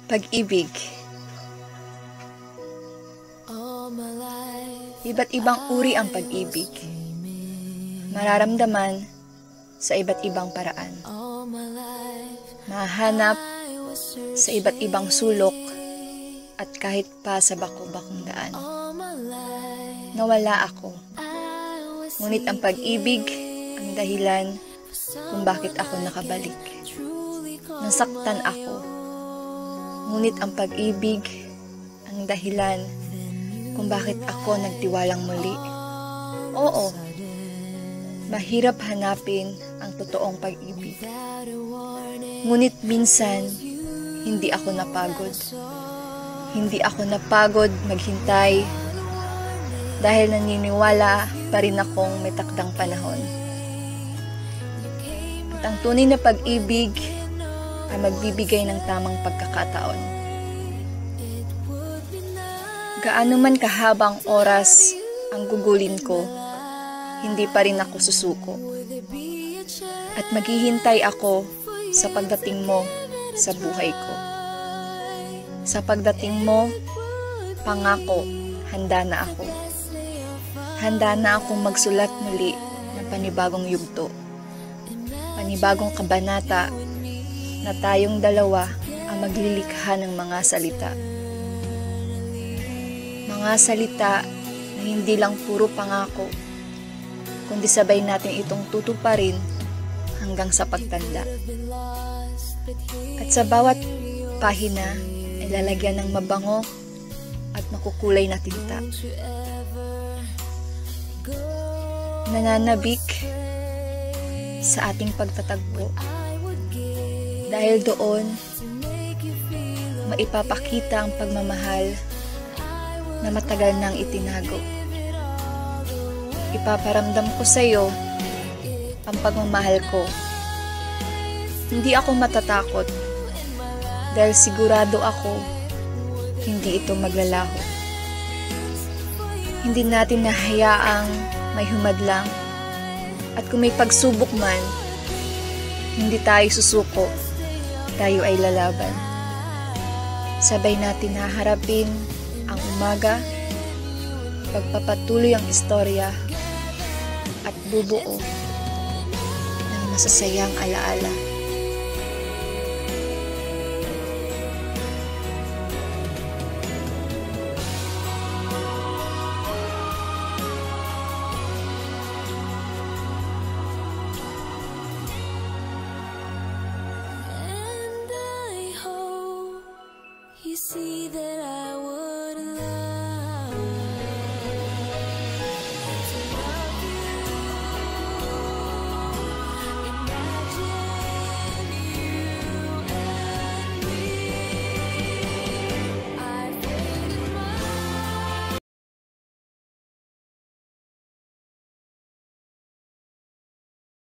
Pag-ibig. Iba't ibang uri ang pag-ibig. Mararamdaman sa iba't ibang paraan. Mahanap sa iba't ibang sulok at kahit pa sa bako-bakong daan. Nawala ako. Ngunit ang pag-ibig ang dahilan kung bakit ako nakabalik. Nasaktan ako. Ngunit ang pag-ibig ang dahilan kung bakit ako nagtiwalang muli. Oo, mahirap hanapin ang totoong pag-ibig. Ngunit minsan, hindi ako napagod. Hindi ako napagod maghintay dahil naniniwala pa rin akong may takdang panahon. At ang tunay na pag-ibig ay magbibigay ng tamang pagkakataon. Gaano man kahabang oras ang gugulin ko, hindi pa rin ako susuko. At maghihintay ako sa pagdating mo sa buhay ko. Sa pagdating mo, pangako, handa na ako. Handa na akong magsulat muli ng panibagong yugto. Panibagong kabanata na tayong dalawa ang maglilikha ng mga salita. Mga salita na hindi lang puro pangako, kundi sabay natin itong tutuparin hanggang sa pagtanda. At sa bawat pahina ay lalagyan ng mabango at makukulay na tinta. Nananabik sa ating pagtatagpo. Dahil doon, maipapakita ang pagmamahal na matagal nang itinago. Ipaparamdam ko sa iyo ang pagmamahal ko. Hindi ako matatakot dahil sigurado ako hindi ito maglalaho. Hindi natin nahayaang may humadlang at kung may pagsubok man, hindi tayo susuko, tayo ay lalaban. Sabay natin haharapin ang umaga, pagpapatuloy ang istorya at bubuo ng masasayang alaala. You see that I was